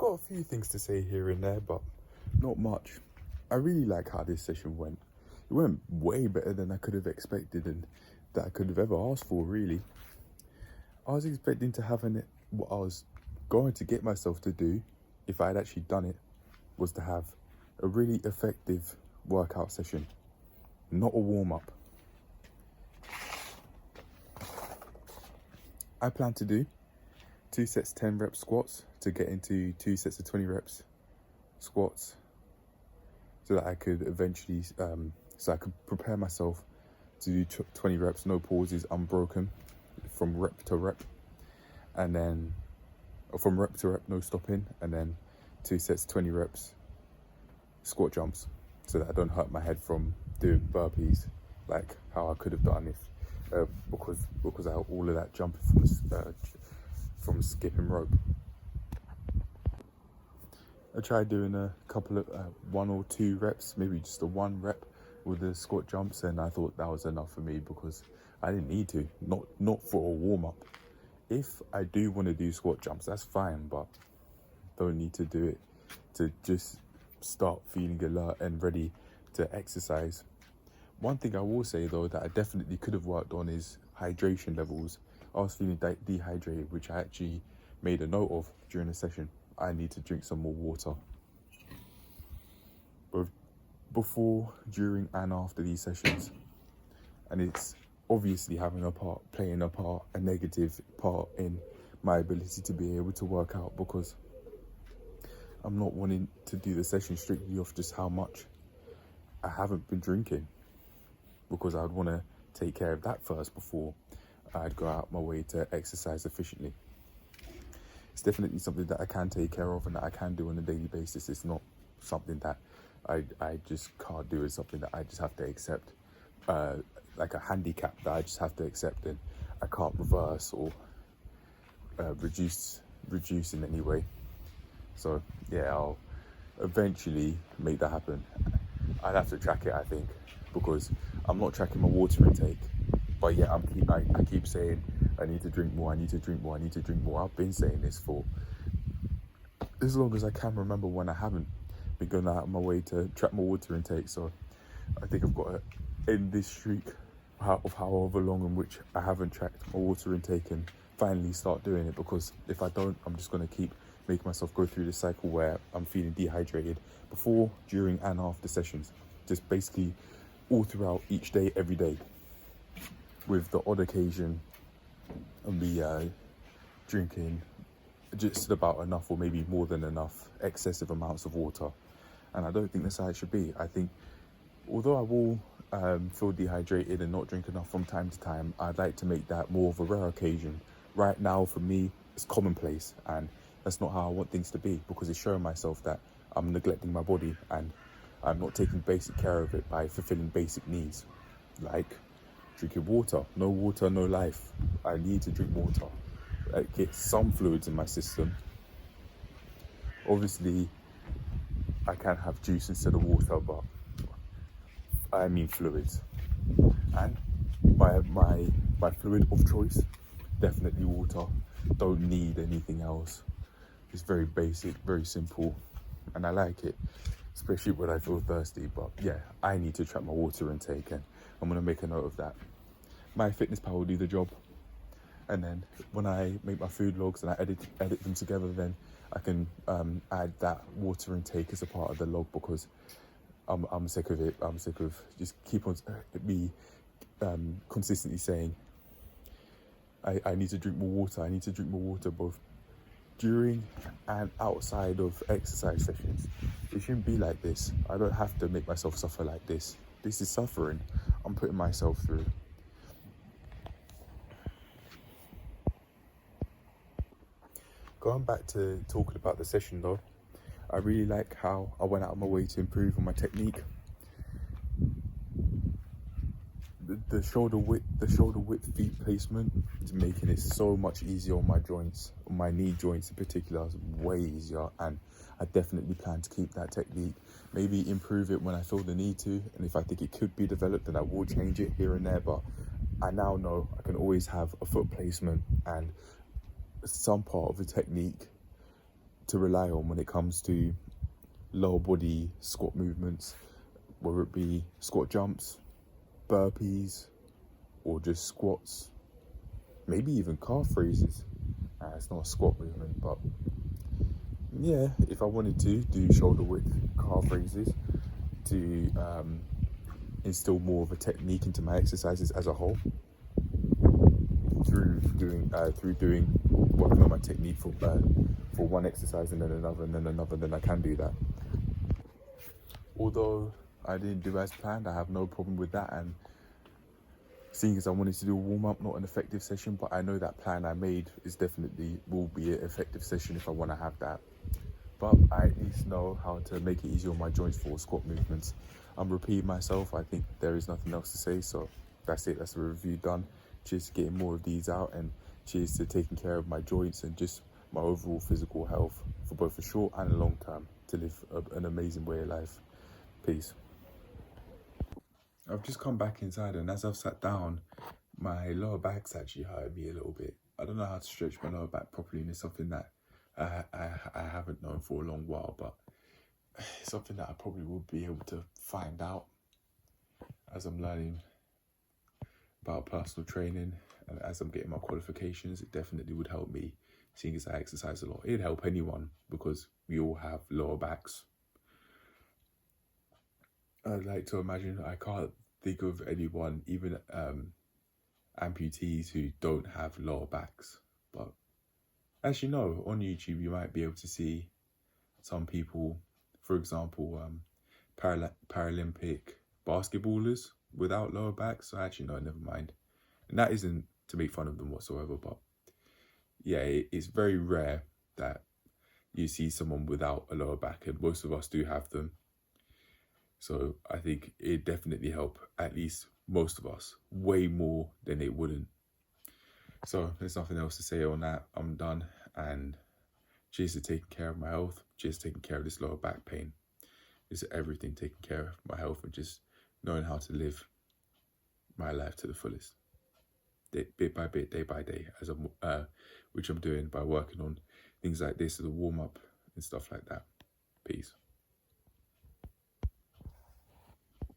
got a few things to say here and there, but not much. I really like how this session went. It went way better than I could have expected and that I could have ever asked for, really. I was expecting to have what I was going to get myself to do, if I had actually done it, was to have a really effective workout session, not a warm-up. I plan to do 2 sets 10 rep squats to get into 2 sets of 20 reps squats, so that I could eventually, so I could prepare myself to do 20 reps, no pauses, unbroken, from rep to rep, and then from rep to rep, no stopping, and then 2 sets 20 reps squat jumps, so that I don't hurt my head from doing burpees like how I could have done if because I had all of that jumping from skipping rope. I tried doing a couple of 1 or 2 reps, maybe just a 1 rep with the squat jumps, and I thought that was enough for me because I didn't need to, not for a warm-up. If I do want to do squat jumps, that's fine, but don't need to do it to just start feeling alert and ready to exercise. One thing I will say though that I definitely could have worked on is hydration levels. I was feeling dehydrated, which I actually made a note of during the session. I need to drink some more water. Both before, during and after these sessions. And it's obviously playing a negative part in my ability to be able to work out, because I'm not wanting to do the session strictly off just how much I haven't been drinking, because I'd want to take care of that first before I'd go out my way to exercise efficiently. It's definitely something that I can take care of and that I can do on a daily basis. It's not something that I just can't do. It's something that I just have to accept, like a handicap that I just have to accept, and I can't reverse or reduce in any way. So yeah, I'll eventually make that happen. I'd have to track it, I think, because I'm not tracking my water intake, but yeah, I keep saying I need to drink more, I need to drink more, I need to drink more. I've been saying this for as long as I can remember, when I haven't been going out of my way to track my water intake. So I think I've got to end this streak of however long in which I haven't tracked my water intake and finally start doing it, because if I don't, I'm just going to keep making myself go through this cycle where I'm feeling dehydrated before, during and after sessions, just basically all throughout each day, every day, with the odd occasion and me drinking just about enough, or maybe more than enough, excessive amounts of water. And I don't think that's how it should be. I think although I will feel dehydrated and not drink enough from time to time, I'd like to make that more of a rare occasion. Right now, for me, it's commonplace, and that's not how I want things to be, because it's showing myself that I'm neglecting my body and I'm not taking basic care of it by fulfilling basic needs, like drinking water. No water, no life. I need to drink water. Get some fluids in my system. Obviously, I can have juice instead of water, but I mean fluids. And my fluid of choice, definitely water. Don't need anything else. It's very basic, very simple, and I like it, especially when I feel thirsty. But yeah, I need to track my water intake, and I'm gonna make a note of that. My fitness pal will do the job, and then when I make my food logs and I edit them together, then I can add that water intake as a part of the log, because I'm sick of it. I'm sick of just keep on me consistently saying I need to drink more water. I need to drink more water, both during and outside of exercise sessions. It shouldn't be like this. I don't have to make myself suffer like this. This is suffering I'm putting myself through. Going back to talking about the session though, I really like how I went out of my way to improve on my technique. The shoulder width feet placement is making it so much easier on my joints, on my knee joints in particular, way easier, and I definitely plan to keep that technique, maybe improve it when I feel the need to, and if I think it could be developed, then I will change it here and there. But I now know I can always have a foot placement and some part of the technique to rely on when it comes to lower body squat movements, whether it be squat jumps, burpees, or just squats, maybe even calf raises. It's not a squat movement, but yeah, if I wanted to do shoulder width calf raises to instill more of a technique into my exercises as a whole, through doing working on my technique for one exercise and then another and then another, then I can do that. Although I didn't do as planned, I have no problem with that. And seeing as I wanted to do a warm up, not an effective session, but I know that plan I made is definitely will be an effective session if I want to have that. But I at least know how to make it easier on my joints for squat movements. I'm repeating myself. I think there is nothing else to say. So that's it. That's the review done. Cheers to getting more of these out, and cheers to taking care of my joints and just my overall physical health for both a short and a long term to live an amazing way of life. Peace. I've just come back inside, and as I've sat down, my lower back's actually hurting me a little bit. I don't know how to stretch my lower back properly, and it's something that I haven't known for a long while, but it's something that I probably would be able to find out as I'm learning about personal training and as I'm getting my qualifications. It definitely would help me, seeing as I exercise a lot. It'd help anyone because we all have lower backs. I'd like to imagine, I can't think of anyone, even amputees, who don't have lower backs. But as you know, on YouTube you might be able to see some people, for example, Paralympic basketballers without lower backs. So actually, no, never mind. And that isn't to make fun of them whatsoever, but yeah, it's very rare that you see someone without a lower back, and most of us do have them. So I think it definitely help at least most of us way more than it wouldn't. So there's nothing else to say on that. I'm done, and cheers to taking care of my health. Cheers to taking care of this lower back pain. It's everything, taking care of my health and just knowing how to live my life to the fullest, bit by bit, day by day, as which I'm doing by working on things like this, the warm up and stuff like that. Peace.